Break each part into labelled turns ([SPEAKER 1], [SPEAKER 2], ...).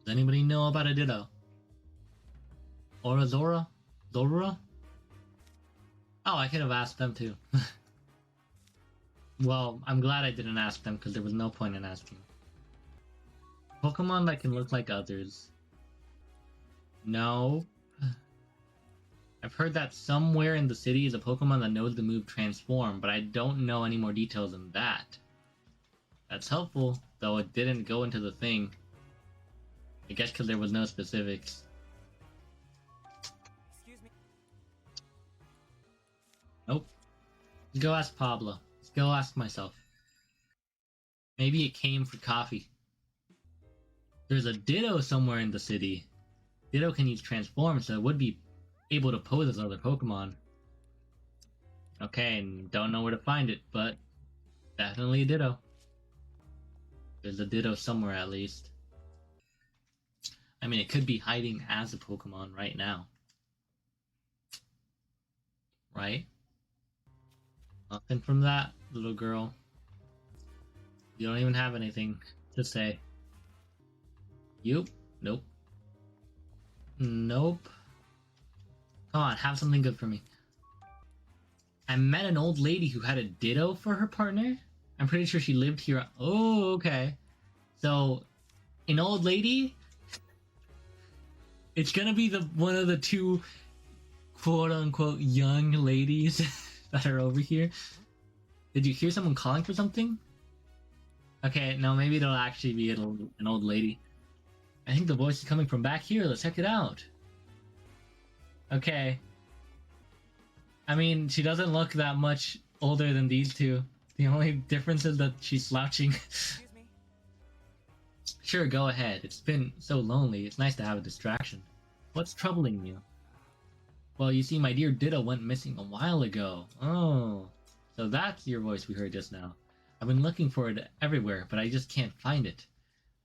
[SPEAKER 1] Does anybody know about a Ditto? Zora? Zorua? Oh, I could have asked them too. Well, I'm glad I didn't ask them because there was no point in asking. Pokemon that can look like others. No. I've heard that somewhere in the city is a Pokemon that knows the move Transform, but I don't know any more details than that. That's helpful, though it didn't go into the thing. I guess because there was no specifics.
[SPEAKER 2] Excuse me.
[SPEAKER 1] Nope. Let's go ask Pablo. Let's go ask myself. Maybe it came for coffee. There's a Ditto somewhere in the city. Ditto can use Transform, so it would be able to pose as other Pokemon. Okay, and don't know where to find it, but definitely a Ditto. There's a Ditto somewhere at least. I mean, it could be hiding as a Pokemon right now. Right? Nothing from that, little girl. You don't even have anything to say. You? Nope. Nope. Come on, have something good for me. I met an old lady who had a Ditto for her partner. I'm pretty sure she lived here. Oh, okay. So, an old lady? It's gonna be one of the two quote-unquote young ladies that are over here. Did you hear someone calling for something? Okay, no, maybe it'll actually be an old lady. I think the voice is coming from back here. Let's check it out. Okay. I mean, she doesn't look that much older than these two. The only difference is that she's slouching.
[SPEAKER 2] Excuse me.
[SPEAKER 1] Sure, go ahead. It's been so lonely. It's nice to have a distraction. What's troubling you? Well, you see, my dear Ditto went missing a while ago. Oh, so that's your voice we heard just now. I've been looking for it everywhere, but I just can't find it.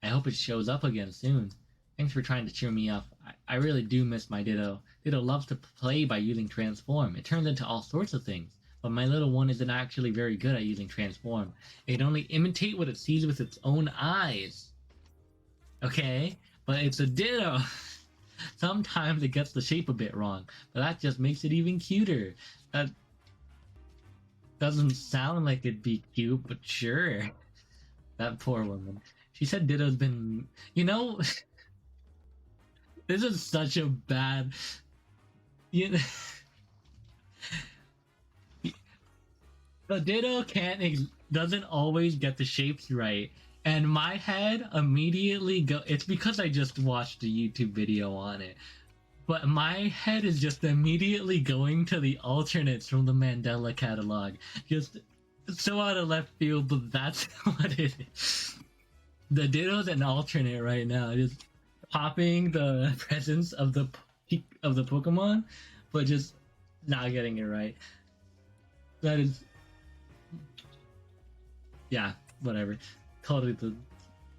[SPEAKER 1] I hope it shows up again soon. Thanks for trying to cheer me up. I really do miss my Ditto. Ditto loves to play by using Transform. It turns into all sorts of things. But my little one isn't actually very good at using Transform. It can only imitate what it sees with its own eyes. Okay? But it's a Ditto. Sometimes it gets the shape a bit wrong, but that just makes it even cuter. That doesn't sound like it'd be cute, but sure. That poor woman. She said Ditto's been... You know... This is such a bad... You know... The Ditto doesn't always get the shapes right. And my head immediately it's because I just watched a YouTube video on it. But my head is just immediately going to the alternates from the Mandela catalog. Just so out of left field, but that's what it is. The Ditto's an alternate right now. Just popping the presence of the Pokemon, but just not getting it right. That is... Yeah, whatever. Call it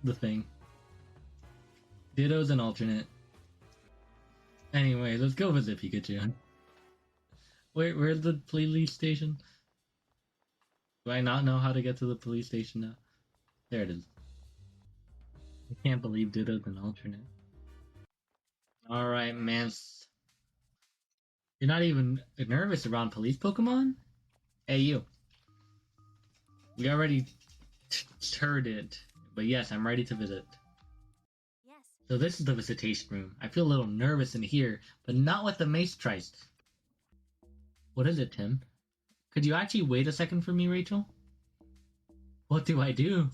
[SPEAKER 1] the thing. Ditto's an alternate. Anyway, let's go visit Pikachu. Where's the police station? Do I not know how to get to the police station now? There it is. I can't believe Ditto's an alternate. Alright, man. You're not even nervous around police Pokemon? Hey, you. We already heard it, but yes, I'm ready to visit.
[SPEAKER 3] Yes.
[SPEAKER 1] So this is the visitation room. I feel a little nervous in here, but not with the mace trice. What is it, Tim? Could you actually wait a second for me, Rachel? What do I do?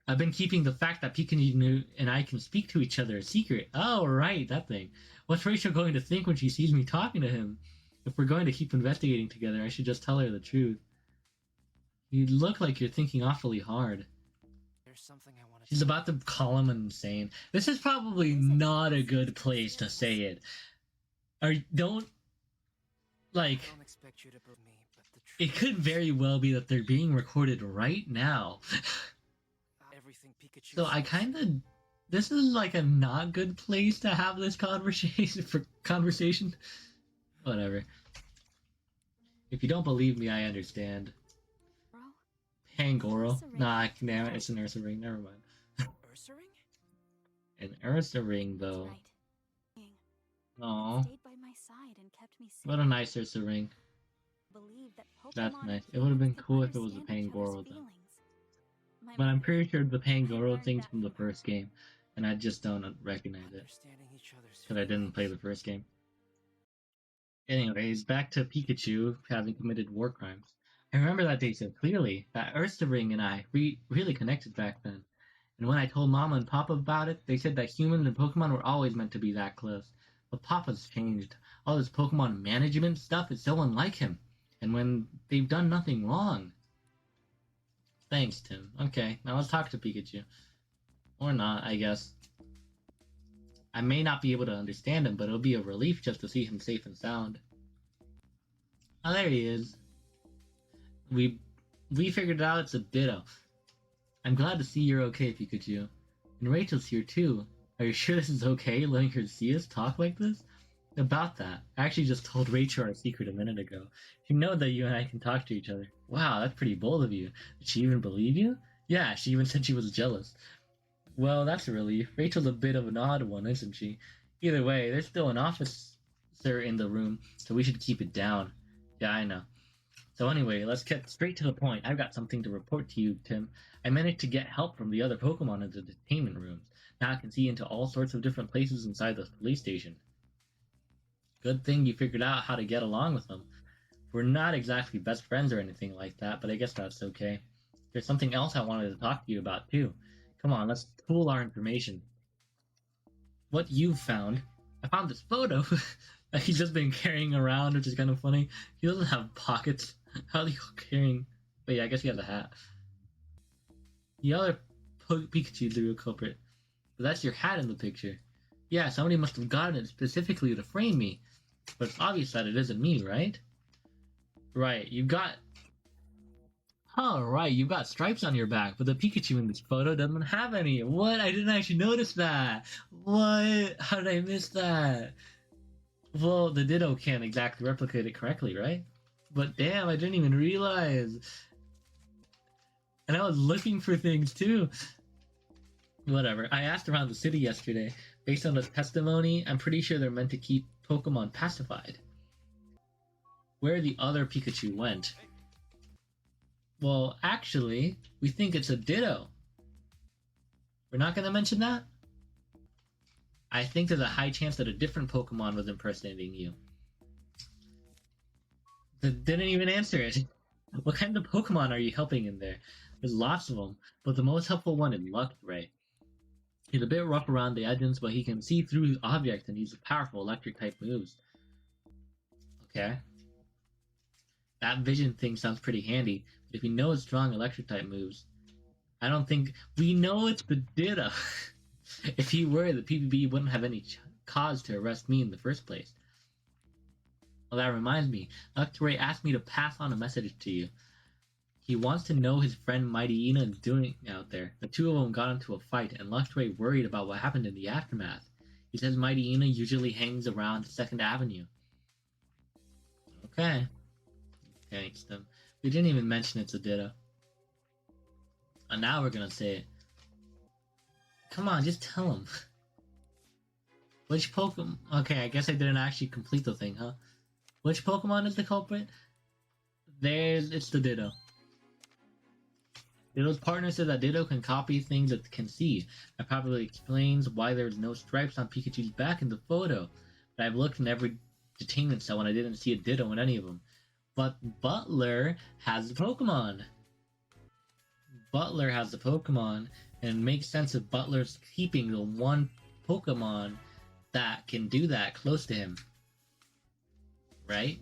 [SPEAKER 1] I've been keeping the fact that Pikachu and I can speak to each other a secret. Oh, right, that thing. What's Rachel going to think when she sees me talking to him? If we're going to keep investigating together, I should just tell her the truth. You look like you're thinking awfully hard.
[SPEAKER 2] There's something I want to...
[SPEAKER 1] She's about to call him insane. This is probably not a good place to say it. Don't
[SPEAKER 2] expect you to believe me, but the truth...
[SPEAKER 1] It could very well be that they're being recorded right now.
[SPEAKER 2] Everything Pikachu...
[SPEAKER 1] So I kind of... This is like a not good place to have this conversation. Whatever. If you don't believe me, I understand. Pangoro. Nah, damn it, it's an Ursa ring. Never mind.
[SPEAKER 2] Ursa ring?
[SPEAKER 1] An Ursa ring, though.
[SPEAKER 3] Right.
[SPEAKER 1] Aw,
[SPEAKER 3] Stayed by my side and kept me safe.
[SPEAKER 1] what a nice Ursa ring.
[SPEAKER 3] Believe that
[SPEAKER 1] That's
[SPEAKER 3] Pokemon
[SPEAKER 1] nice.
[SPEAKER 3] and
[SPEAKER 1] It would have been
[SPEAKER 3] humans
[SPEAKER 1] cool
[SPEAKER 3] can
[SPEAKER 1] if it was a
[SPEAKER 3] understand each other's
[SPEAKER 1] Pangoro, though.
[SPEAKER 3] feelings. My
[SPEAKER 1] But I'm
[SPEAKER 3] mother-
[SPEAKER 1] pretty sure the
[SPEAKER 3] I
[SPEAKER 1] Pangoro
[SPEAKER 3] learned
[SPEAKER 1] thing's
[SPEAKER 3] that
[SPEAKER 1] from the
[SPEAKER 3] from her.
[SPEAKER 1] first game, and I just don't recognize it
[SPEAKER 2] Understanding each other's
[SPEAKER 1] because I didn't play the
[SPEAKER 2] feelings.
[SPEAKER 1] first game. Anyways, back to Pikachu having committed war crimes. I remember that day so clearly. That Ursa ring and I really connected back then. And when I told Mama and Papa about it, they said that humans and Pokemon were always meant to be that close. But Papa's changed. All this Pokemon management stuff is so unlike him. And when they've done nothing wrong. Thanks, Tim. Okay, now let's talk to Pikachu. Or not, I guess. I may not be able to understand him, but it'll be a relief just to see him safe and sound. Oh, there he is. We figured it out. It's a Ditto. I'm glad to see you're okay, Pikachu. And Rachel's here too. Are you sure this is okay, letting her see us talk like this? About that, I actually just told Rachel our secret a minute ago. She knows that you and I can talk to each other. Wow, that's pretty bold of you. Did she even believe you? Yeah, she even said she was jealous. Well, that's a relief. Rachel's a bit of an odd one, isn't she? Either way, there's still an officer in the room, so we should keep it down. Yeah, I know. So anyway, let's get straight to the point. I've got something to report to you, Tim. I managed to get help from the other Pokemon in the detainment rooms. Now I can see into all sorts of different places inside the police station. Good thing you figured out how to get along with them. We're not exactly best friends or anything like that, but I guess that's okay. There's something else I wanted to talk to you about, too. Come on, let's pool our information. What you've found. I found this photo that he's just been carrying around, which is kind of funny. He doesn't have pockets. How are you carrying... But yeah, I guess he has a hat. The other Pikachu's the real culprit. But that's your hat in the picture. Yeah, somebody must have gotten it specifically to frame me. But it's obvious that it isn't me, right? Right, you've got... Alright, you've got stripes on your back, but the Pikachu in this photo doesn't have any. What? I didn't actually notice that. What? How did I miss that? Well, the Ditto can't exactly replicate it correctly, right? But damn, I didn't even realize. And I was looking for things too. Whatever. I asked around the city yesterday. Based on the testimony, I'm pretty sure they're meant to keep Pokemon pacified. Where the other Pikachu went. Well, actually, we think it's a Ditto. We're not going to mention that? I think there's a high chance that a different Pokemon was impersonating you. That didn't even answer it. What kind of Pokemon are you helping in there? There's lots of them, but the most helpful one is Luxray. He's a bit rough around the edges, but he can see through objects and uses powerful electric-type moves. Okay. That vision thing sounds pretty handy, but if you know it's strong electric-type moves, I don't think... We know it's the Ditto! If he were, the PBB wouldn't have any cause to arrest me in the first place. Well, that reminds me. Luxray asked me to pass on a message to you. He wants to know his friend Mighty Ina is doing out there. The two of them got into a fight, and Luxray worried about what happened in the aftermath. He says Mighty Ina usually hangs around 2nd Avenue. Okay. Thanks, Tim. We didn't even mention it's a Ditto. And now we're gonna say it. Come on, just tell him. Which Pokemon... Okay, I guess I didn't actually complete the thing, huh? Which Pokemon is the culprit? It's the Ditto. Ditto's partner said that Ditto can copy things it can see. That probably explains why there's no stripes on Pikachu's back in the photo. But I've looked in every detainment cell and I didn't see a Ditto in any of them. But Butler has the Pokemon. Butler has the Pokemon, and it makes sense if Butler's keeping the one Pokemon that can do that close to him. Right?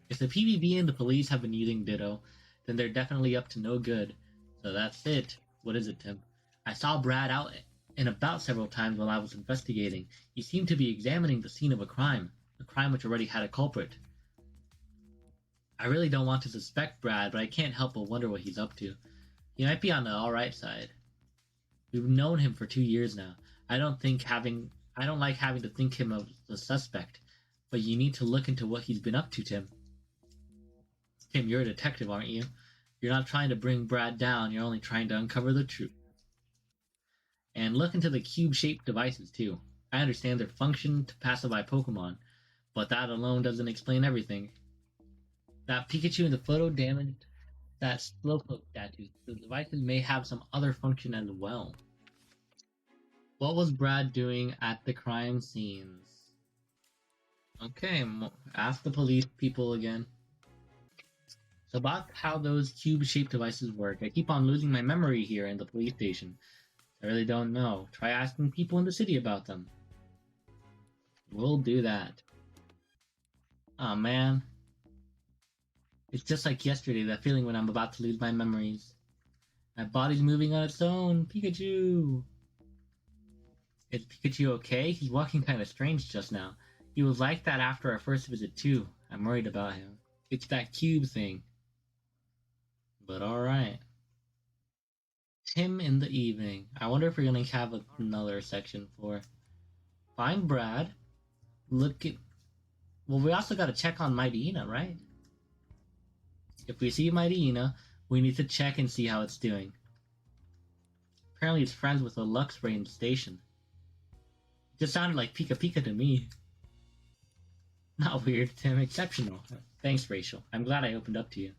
[SPEAKER 1] If the PBB and the police have been using Ditto, then they're definitely up to no good. So that's it. What is it, Tim? I saw Brad out and about several times while I was investigating. He seemed to be examining the scene of a crime which already had a culprit. I really don't want to suspect Brad, but I can't help but wonder what he's up to. He might be on the alright side. We've known him for 2 years now. I don't like having to think him of the suspect, but you need to look into what he's been up to, Tim. Tim, you're a detective, aren't you? You're not trying to bring Brad down, you're only trying to uncover the truth. And look into the cube-shaped devices too. I understand their function to pacify Pokemon, but that alone doesn't explain everything. That Pikachu in the photo damaged that Slowpoke statue. The devices may have some other function as well. What was Brad doing at the crime scenes? Okay, ask the police people again. So about how those cube-shaped devices work, I keep on losing my memory here in the police station. I really don't know. Try asking people in the city about them. We'll do that. Aw, man. It's just like yesterday, that feeling when I'm about to lose my memories. My body's moving on its own. Pikachu! Is Pikachu okay? He's walking kind of strange just now. He was like that after our first visit too. I'm worried about him. It's that cube thing. But alright. Tim in the evening. I wonder if we're gonna have another section for... Find Brad. Look at... Well, we also gotta check on Mighty Ina, right? If we see Mighty Ina, we need to check and see how it's doing. Apparently it's friends with a Luxray in the station. It just sounded like Pika Pika to me. Not weird, Tim. Exceptional. Thanks, Rachel. I'm glad I opened up to you.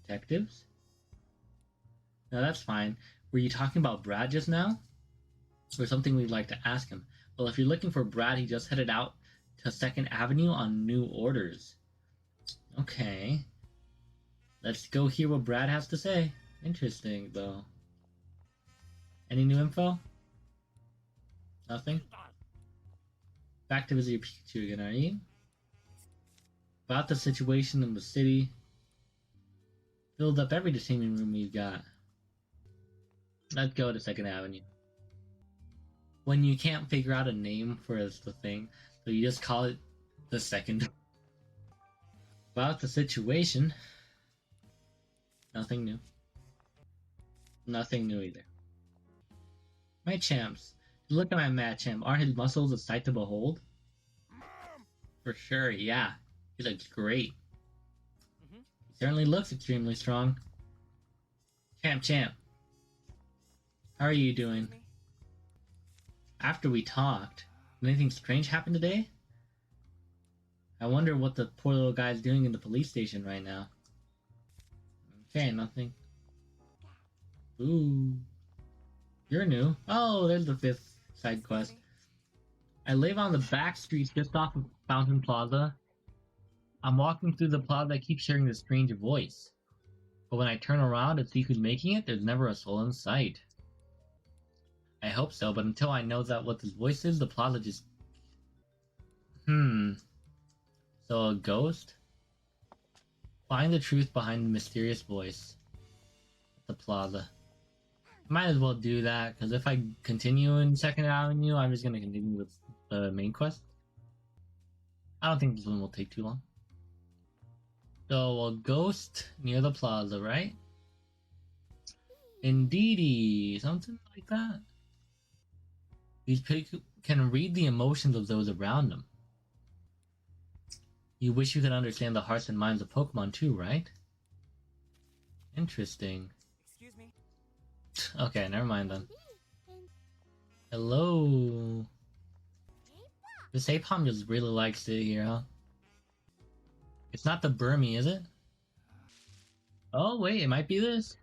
[SPEAKER 1] Detectives? No, that's fine. Were you talking about Brad just now? Or something we'd like to ask him? Well, if you're looking for Brad, he just headed out to 2nd Avenue on new orders. Okay. Let's go hear what Brad has to say. Interesting, though. Any new info? Nothing? Back to visit your Pikachu again, are you? About the situation in the city. Filled up every detainment room we've got. Let's go to 2nd Avenue. When you can't figure out a name for the thing, so you just call it the 2nd. About the situation. Nothing new. Nothing new either. My champs. Look at my Machamp. Aren't his muscles a sight to behold? For sure, yeah. He looks great. He certainly looks extremely strong. Champ. How are you doing? After we talked, did anything strange happen today? I wonder what the poor little guy's doing in the police station right now. Okay, nothing. Ooh. You're new. Oh, there's the 5th side quest. I live on the back streets just off of Fountain Plaza. I'm walking through the plaza, I keep hearing this strange voice. But when I turn around and see who's making it, there's never a soul in sight. I hope so, but until I know that what this voice is, the plaza just... So a ghost? Find the truth behind the mysterious voice. At the plaza. Might as well do that, because if I continue in 2nd Avenue, I'm just going to continue with the main quest. I don't think this one will take too long. So, a ghost near the plaza, right? Indeedy, something like that. These pigs can read the emotions of those around them. You wish you could understand the hearts and minds of Pokemon too, right? Interesting.
[SPEAKER 2] Excuse me.
[SPEAKER 1] Okay, never mind then. Hello. This Apom just really likes it here, huh? It's not the Burmy, is it? Oh wait, it might be this.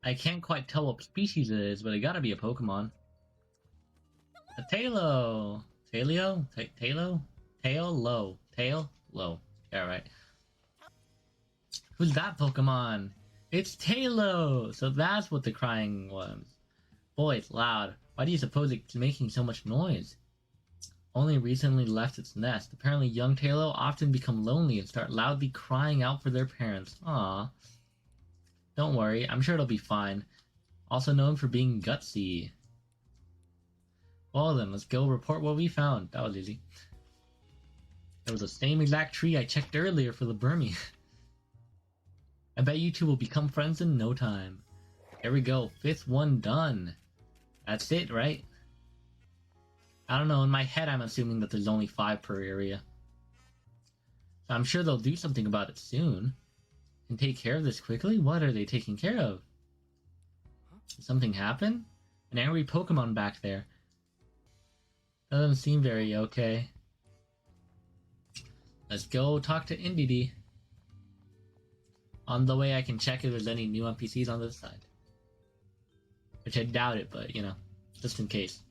[SPEAKER 1] I can't quite tell what species it is, but it gotta be a Pokemon. A Tailo! Tailio? Tailo? Tail-Lo. Tail-Lo. Yeah, right. Who's that Pokemon? It's Tailo! So that's what the crying was. Boy, it's loud. Why do you suppose it's making so much noise? Only recently left its nest. Apparently young Tailo often become lonely and start loudly crying out for their parents. Aww. Don't worry, I'm sure it'll be fine. Also known for being gutsy. Well then, let's go report what we found. That was easy. It was the same exact tree I checked earlier for the Burmy. I bet you two will become friends in no time. There we go, 5th one done. That's it, right? I don't know, in my head I'm assuming that there's only 5 per area. So I'm sure they'll do something about it soon. And take care of this quickly? What are they taking care of? Did something happen? An angry Pokemon back there. Doesn't seem very okay. Let's go talk to Indeedee. On the way, I can check if there's any new NPCs on this side. Which I doubt it, but, you know, just in case.